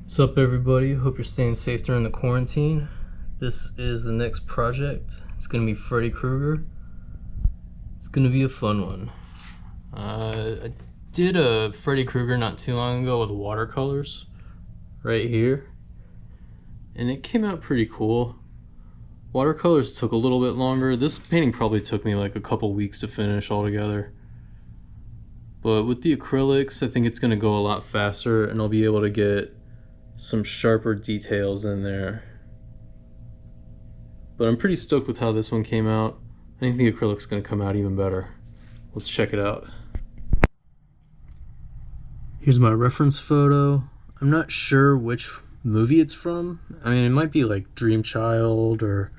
What's up, everybody? Hope you're staying safe during the quarantine. This is the next project. It's gonna be Freddy Kruegar. It's gonna be a fun one. I did a Freddy Kruegar not too long ago with watercolors right here, and it came out pretty cool. Watercolors took a little bit longer. This painting probably took me like a couple weeks to finish altogether. But with the acrylics, I think it's gonna go a lot faster, and I'll be able to get some sharper details in there. But I'm pretty stoked with how this one came out. I think the acrylic's going to come out even better. Let's check it out. Here's my reference photo. I'm not sure which movie it's from. I mean, it might be like Dream Child or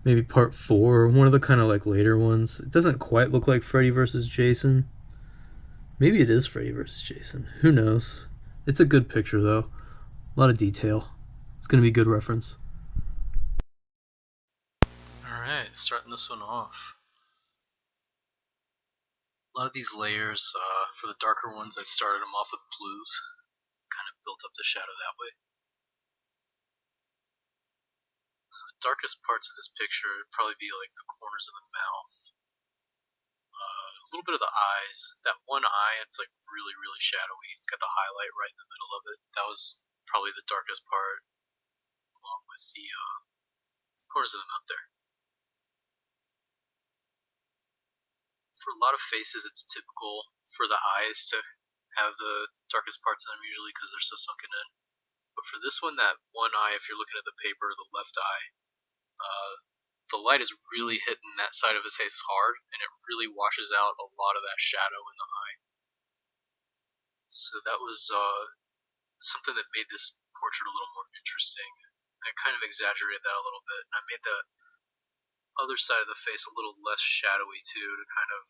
maybe Part 4, one of the kind of like later ones. It doesn't quite look like Freddy vs. Jason. Maybe it is Freddy vs. Jason. Who knows? It's a good picture though. A lot of detail. It's going to be a good reference. Alright, starting this one off. A lot of these layers, for the darker ones, I started them off with blues. Kind of built up the shadow that way. The darkest parts of this picture would probably be like the corners of the mouth. A little bit of the eyes. That one eye, it's like really, really shadowy. It's got the highlight right in the middle of it. That was probably the darkest part, along with the corners of the mouth there. For a lot of faces, it's typical for the eyes to have the darkest parts in them usually because they're so sunken in. But for this one, that one eye, if you're looking at the paper, the left eye, the light is really hitting that side of his face hard, and it really washes out a lot of that shadow in the eye. So that was something that made this portrait a little more interesting. I kind of exaggerated that a little bit, and I made the other side of the face a little less shadowy too, to kind of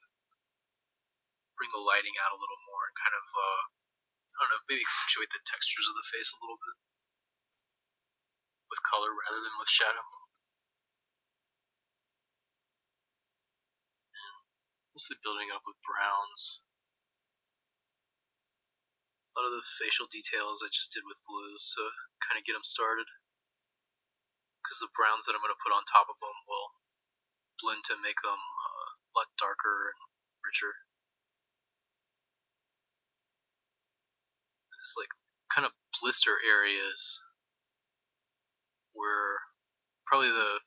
bring the lighting out a little more and kind of, I don't know, maybe accentuate the textures of the face a little bit with color rather than with shadow. And mostly building up with browns. A lot of the facial details I just did with blues to kind of get them started, because the browns that I'm going to put on top of them will blend to make them a lot darker and richer. It's like kind of blister areas were probably the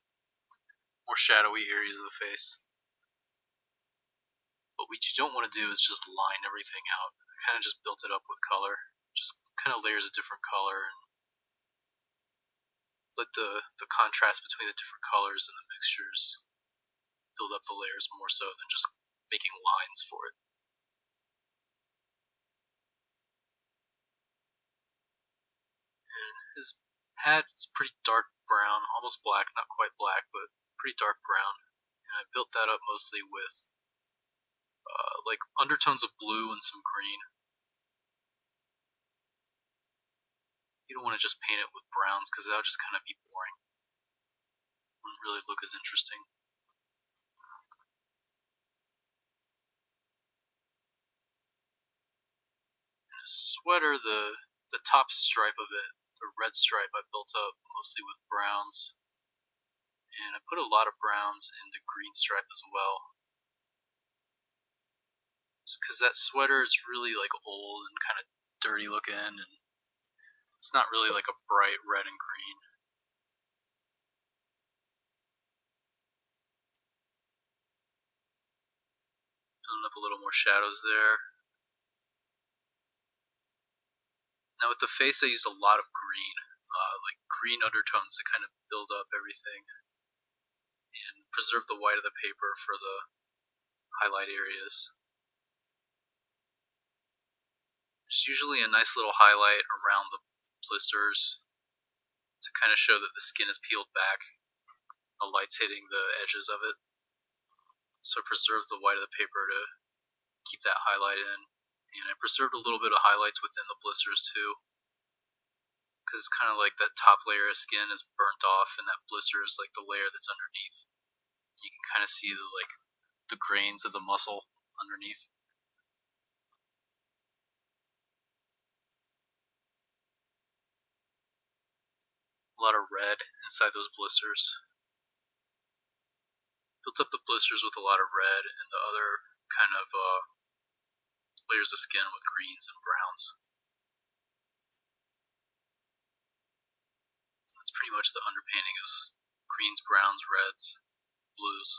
more shadowy areas of the face. But what you don't want to do is just line everything out. I kind of just built it up with color, just kind of layers of different color, and let the contrast between the different colors and the mixtures build up the layers more so than just making lines for it. And his hat is pretty dark brown, almost black, not quite black, but pretty dark brown. And I built that up mostly with like undertones of blue and some green. You don't want to just paint it with browns because that would just kind of be boring. It wouldn't really look as interesting. And his sweater, the top stripe of it, the red stripe, I built up mostly with browns. And I put a lot of browns in the green stripe as well. Just because that sweater is really like old and kind of dirty looking, and it's not really like a bright red and green. Building up a little more shadows there. Now with the face, I used a lot of green, like green undertones to kind of build up everything and preserve the white of the paper for the highlight areas. There's usually a nice little highlight around the blisters to kind of show that the skin is peeled back. The light's hitting the edges of it. So I preserved the white of the paper to keep that highlight in. And I preserved a little bit of highlights within the blisters too, because it's kind of like that top layer of skin is burnt off, and that blister is like the layer that's underneath. You can kind of see the grains of the muscle underneath. a lot of red inside those blisters. Built up the blisters with a lot of red and the other kind of layers of skin with greens and browns. That's pretty much the underpainting is greens, browns, reds, blues.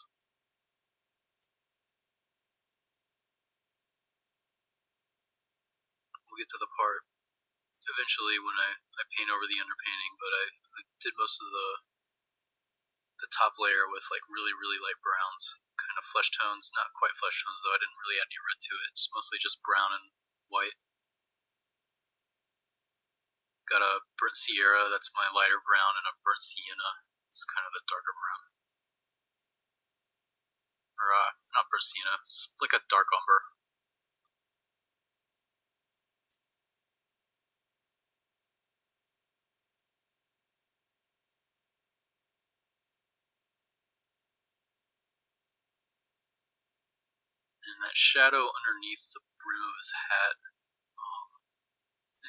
We'll get to the part eventually when I paint over the underpainting, but I did most of the top layer with like really light browns, kind of flesh tones, not quite flesh tones though, I didn't really add any red to it, it's mostly just brown and white. Got a burnt Sierra, that's my lighter brown, and a burnt Sienna, it's kind of the darker brown. Or not burnt Sienna, it's like a dark umber. And that shadow underneath the brim of his hat,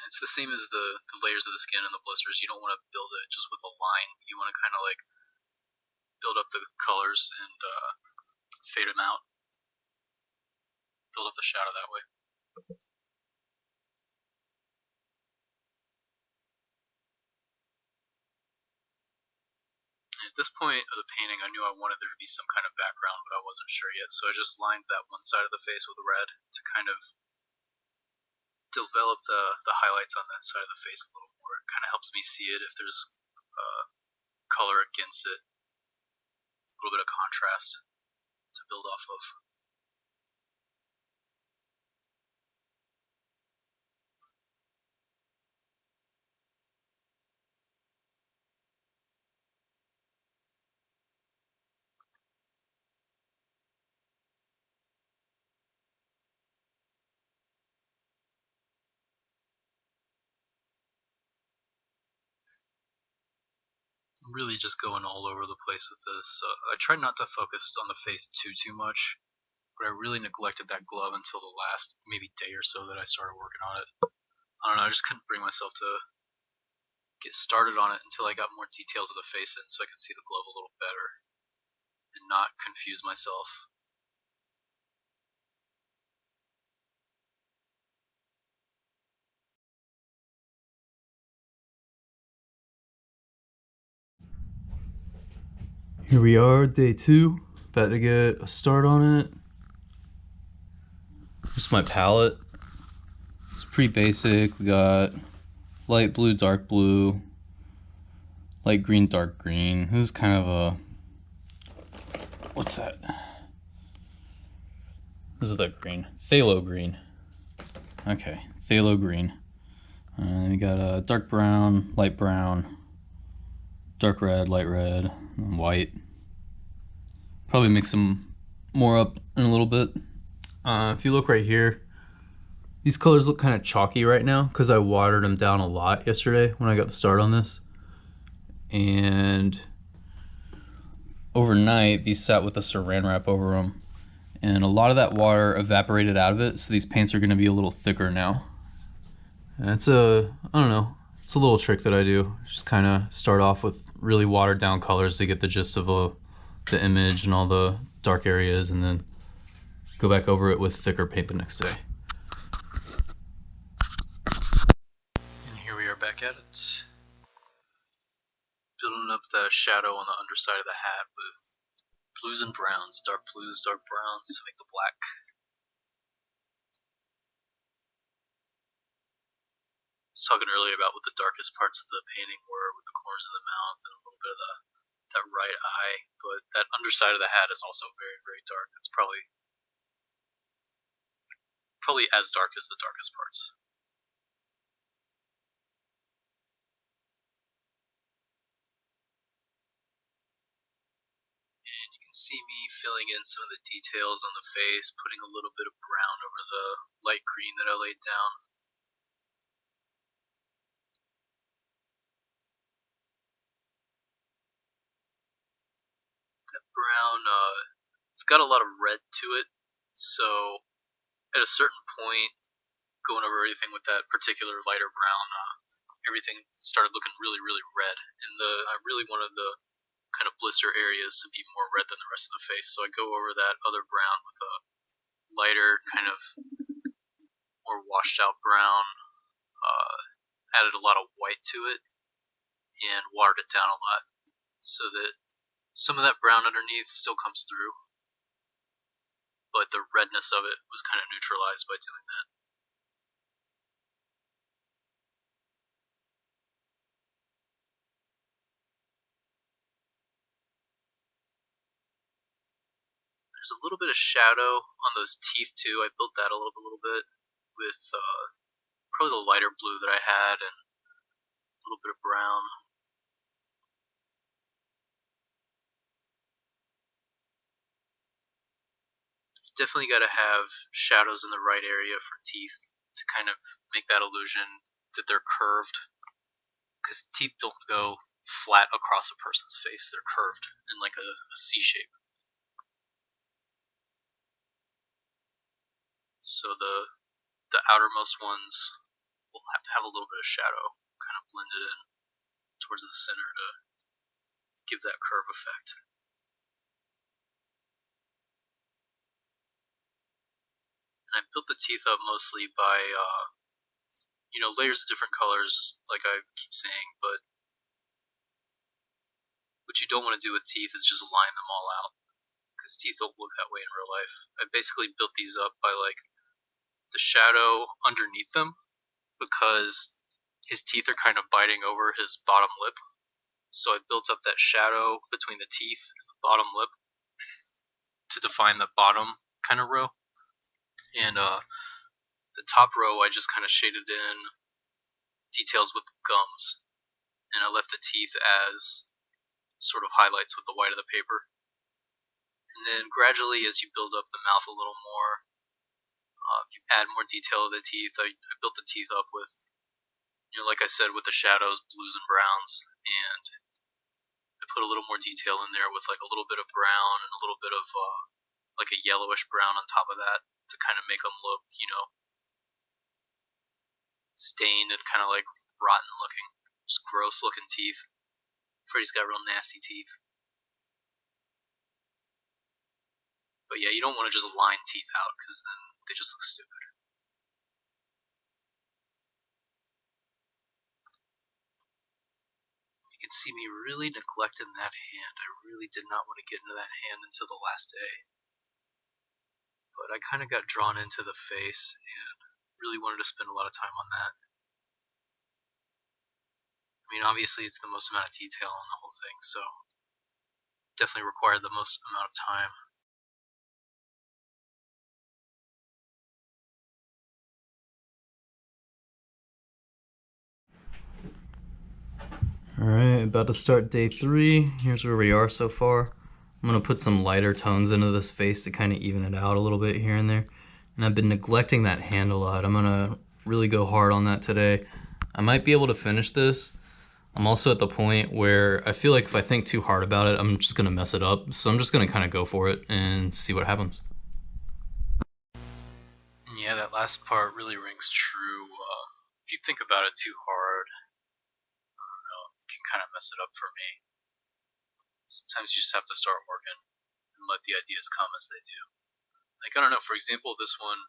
it's the same as the layers of the skin and the blisters. You don't want to build it just with a line. You want to kind of like build up the colors and fade them out. Build up the shadow that way. And at this point of the painting, I knew I wanted there to be some kind of background, but I wasn't sure yet. So I just lined that one side of the face with red to kind of develop the highlights on that side of the face a little more. It kind of helps me see it if there's color against it, a little bit of contrast to build off of. I'm really just going all over the place with this. I tried not to focus on the face too much, but I really neglected that glove until the last maybe day or so that I started working on it. I don't know, I just couldn't bring myself to get started on it until I got more details of the face in so I could see the glove a little better and not confuse myself. Here we are, day 2, about to get a start on it. This is my palette. It's pretty basic. We got light blue, dark blue, light green, dark green. This is kind of a, what's that? This is that green, phthalo green. Okay, phthalo green. We got a dark brown, light brown, dark red, light red, and white. Probably mix them more up in a little bit. If you look right here, these colors look kind of chalky right now because I watered them down a lot yesterday when I got the start on this. And overnight, these sat with a saran wrap over them. And a lot of that water evaporated out of it, so these paints are going to be a little thicker now. And it's I don't know, it's a little trick that I do. Just kind of start off with really watered down colors to get the gist of the image and all the dark areas, and then go back over it with thicker paint the next day. And here we are back at it. Building up the shadow on the underside of the hat with blues and browns, dark blues, dark browns to make the black. I was talking earlier about what the darkest parts of the painting were, with the corners of the mouth and a little bit of that right eye, but that underside of the hat is also very dark. It's probably as dark as the darkest parts. And you can see me filling in some of the details on the face, putting a little bit of brown over the light green that I laid down. That brown, it's got a lot of red to it, so at a certain point, going over everything with that particular lighter brown, everything started looking really, really red. And I really wanted the kind of blister areas to be more red than the rest of the face, so I go over that other brown with a lighter, kind of more washed out brown, added a lot of white to it, and watered it down a lot so that some of that brown underneath still comes through, but the redness of it was kind of neutralized by doing that. There's a little bit of shadow on those teeth too. I built that a little bit with probably the lighter blue that I had and a little bit of brown. Definitely got to have shadows in the right area for teeth to kind of make that illusion that they're curved, because teeth don't go flat across a person's face. They're curved in like a C shape. So the outermost ones will have to have a little bit of shadow kind of blended in towards the center to give that curve effect. And I built the teeth up mostly by layers of different colors, like I keep saying, but what you don't want to do with teeth is just line them all out, because teeth don't look that way in real life. I basically built these up by like the shadow underneath them, because his teeth are kind of biting over his bottom lip. So I built up that shadow between the teeth and the bottom lip to define the bottom kind of row. And the top row I just kind of shaded in details with gums, and I left the teeth as sort of highlights with the white of the paper. And then gradually, as you build up the mouth a little more, you add more detail of the teeth. I built the teeth up with, like I said, with the shadows, blues and browns, and I put a little more detail in there with like a little bit of brown and a little bit of like a yellowish brown on top of that to kind of make them look, stained and kind of like rotten looking, just gross looking teeth. Freddy's got real nasty teeth. But yeah, you don't want to just line teeth out, because then they just look stupid. You can see me really neglecting that hand. I really did not want to get into that hand until the last day. But I kind of got drawn into the face and really wanted to spend a lot of time on that. I mean, obviously it's the most amount of detail on the whole thing, so definitely required the most amount of time. Alright, about to start day 3. Here's where we are so far. I'm going to put some lighter tones into this face to kind of even it out a little bit here and there. And I've been neglecting that hand a lot. I'm going to really go hard on that today. I might be able to finish this. I'm also at the point where I feel like if I think too hard about it, I'm just going to mess it up. So I'm just going to kind of go for it and see what happens. Yeah, that last part really rings true. If you think about it too hard, it can kind of mess it up for me. Sometimes you just have to start working and let the ideas come as they do. Like, I don't know, for example, this one,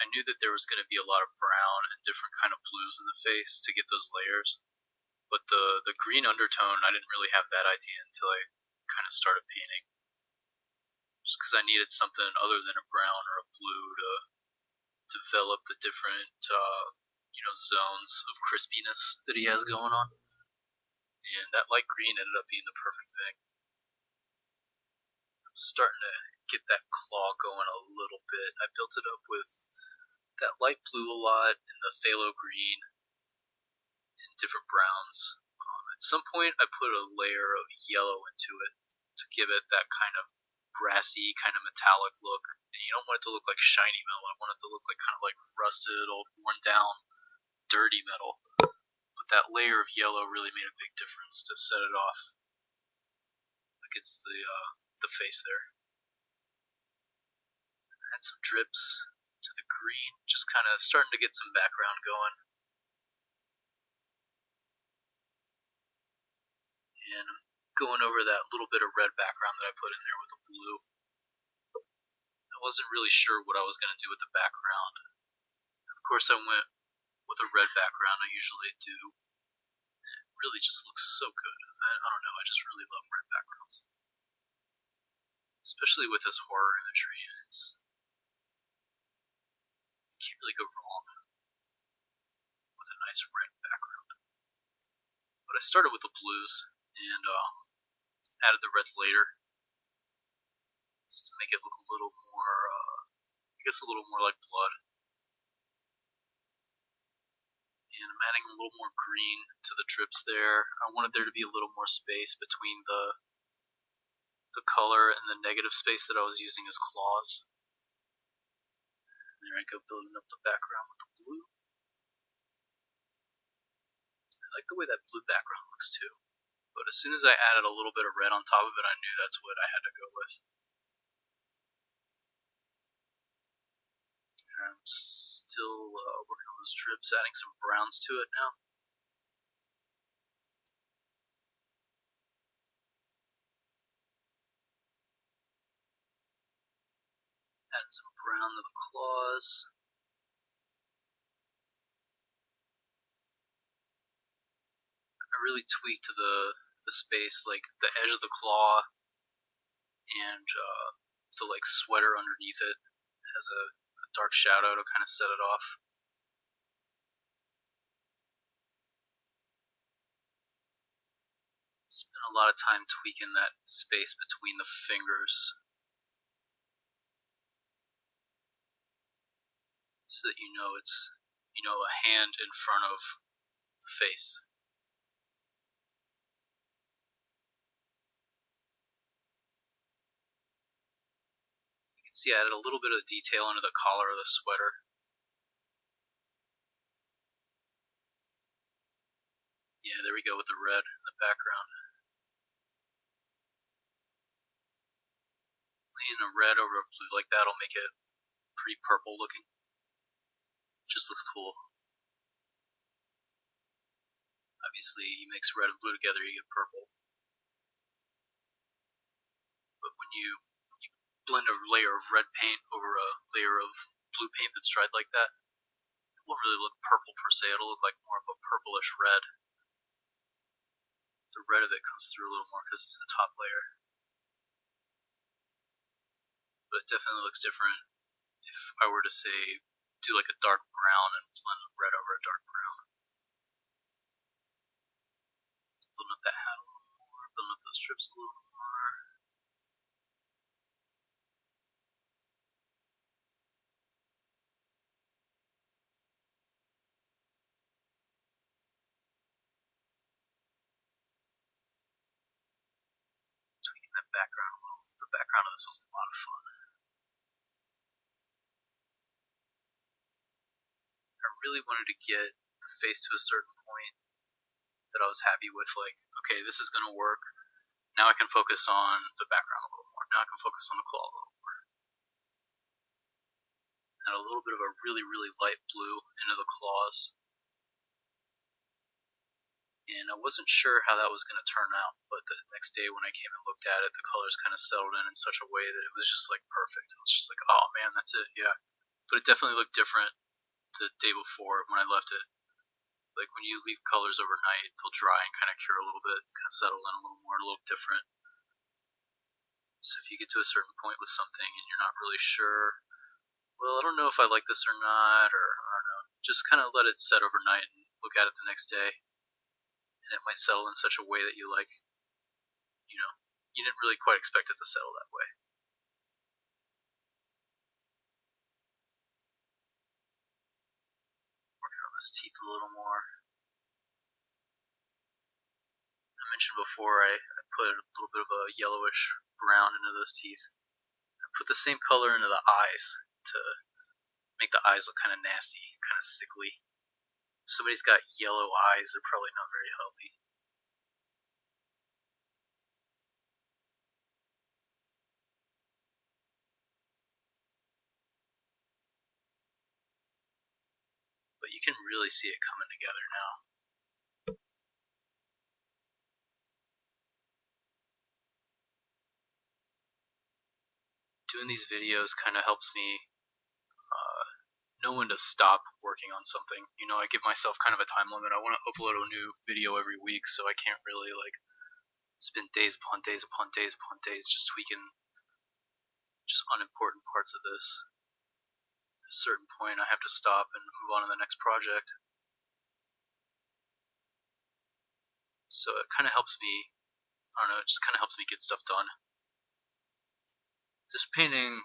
I knew that there was going to be a lot of brown and different kind of blues in the face to get those layers, but the green undertone, I didn't really have that idea until I kind of started painting. Just because I needed something other than a brown or a blue to develop the different, zones of crispiness that he has going on. And that light green ended up being the perfect thing. I'm starting to get that claw going a little bit. I built it up with that light blue a lot and the phthalo green and different browns. At some point I put a layer of yellow into it to give it that kind of brassy, kind of metallic look. And you don't want it to look like shiny metal. I want it to look like kind of like rusted, old, worn down, dirty metal. But that layer of yellow really made a big difference to set it off against the face there. Add some drips to the green, just kind of starting to get some background going. And I'm going over that little bit of red background that I put in there with the blue. I wasn't really sure what I was going to do with the background. Of course, I went with a red background. I usually do. It really just looks so good. I don't know. I just really love red backgrounds, especially with this horror imagery. You can't really go wrong with a nice red background. But I started with the blues and added the reds later, just to make it look a little more, I guess, a little more like blood. And I'm adding a little more green to the drips there. I wanted there to be a little more space between the color and the negative space that I was using as claws. And there I go, building up the background with the blue. I like the way that blue background looks too. But as soon as I added a little bit of red on top of it, I knew that's what I had to go with. And I'm still working on those drips, adding some browns to it now. Adding some brown to the claws. I really tweaked the space, like the edge of the claw and the like sweater underneath it has a dark shadow to kind of set it off. Spent a lot of time tweaking that space between the fingers so that it's a hand in front of the face. You can see I added a little bit of detail into the collar of the sweater. Yeah, there we go with the red in the background. Laying a red over a blue like that will make it pretty purple looking. Just looks cool. Obviously, you mix red and blue together, you get purple. But when you blend a layer of red paint over a layer of blue paint that's dried like that, it won't really look purple per se. It'll look like more of a purplish red. The red of it comes through a little more because it's the top layer. But it definitely looks different if I were to say do like a dark brown and blend red over a dark brown. Building up that hat a little more, building up those strips a little more. Tweaking that background a little. The background of this was a lot of fun. I really wanted to get the face to a certain point that I was happy with, like, okay, this is gonna work. Now I can focus on the background a little more. Now I can focus on the claw a little more. Add a little bit of a really, really light blue into the claws. And I wasn't sure how that was going to turn out, but the next day when I came and looked at it, the colors kind of settled in such a way that it was just like perfect. I was just like, oh man, that's it, yeah. But it definitely looked different the day before when I left it. Like when you leave colors overnight, they'll dry and kind of cure a little bit, kind of settle in a little more, a little different. So if you get to a certain point with something and you're not really sure, well, I don't know if I like this or not, or I don't know, just kind of let it set overnight and look at it the next day. And it might settle in such a way that you like, you didn't really quite expect it to settle that way. Working on this teeth a little more. I mentioned before I put a little bit of a yellowish brown into those teeth. I put the same color into the eyes to make the eyes look kind of nasty, kind of sickly. If somebody's got yellow eyes, they're probably not very healthy. But you can really see it coming together now. doing these videos kind of helps me know when to stop working on something. You know, I give myself kind of a time limit. I want to upload a new video every week, so I can't really like spend days upon days upon days upon days just tweaking just unimportant parts of this. At a certain point, I have to stop and move on to the next project. So it kind of helps me, I don't know, it just kind of helps me get stuff done. This painting,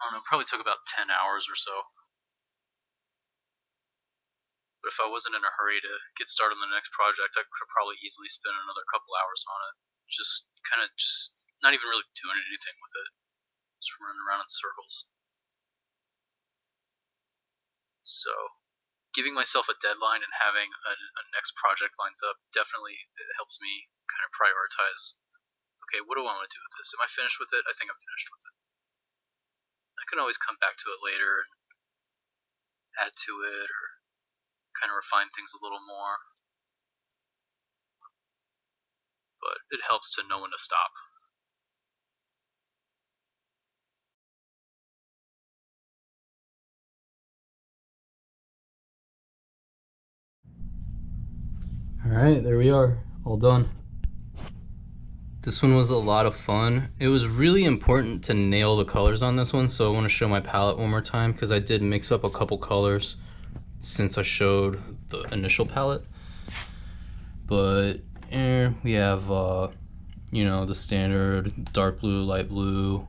I don't know, probably took about 10 hours or so. But if I wasn't in a hurry to get started on the next project, I could have probably easily spent another couple hours on it. Just not even really doing anything with it. Just running around in circles. So, giving myself a deadline and having a next project lines up definitely helps me kind of prioritize. Okay, what do I want to do with this? Am I finished with it? I think I'm finished with it. I can always come back to it later and add to it or kind of refine things a little more. But it helps to know when to stop. Alright, there we are. All done. This one was a lot of fun. It was really important to nail the colors on this one, so I want to show my palette one more time because I did mix up a couple colors since I showed the initial palette. But we have, you know, the standard dark blue, light blue.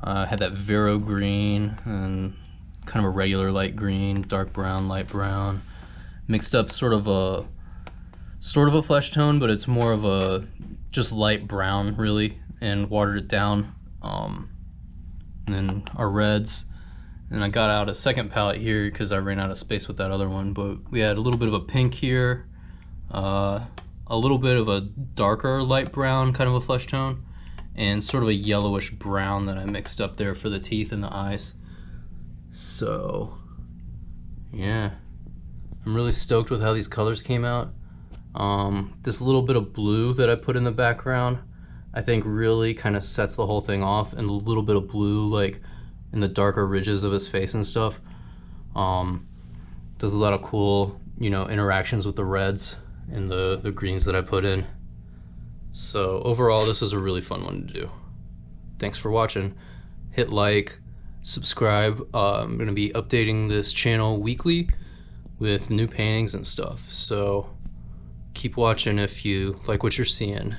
Had that Vero green and kind of a regular light green, dark brown, light brown. Mixed up sort of a flesh tone, but it's more of a just light brown really, and watered it down. And then our reds. And I got out a second palette here because I ran out of space with that other one, but we had a little bit of a pink here, a little bit of a darker light brown, kind of a flesh tone, and sort of a yellowish brown that I mixed up there for the teeth and the eyes. So yeah, I'm really stoked with how these colors came out. This little bit of blue that I put in the background I think really kind of sets the whole thing off, and a little bit of blue like in the darker ridges of his face and stuff. Does a lot of cool, you know, interactions with the reds and the greens that I put in. So overall, this is a really fun one to do. Thanks for watching. Hit like, subscribe. I'm gonna be updating this channel weekly with new paintings and stuff. So keep watching if you like what you're seeing.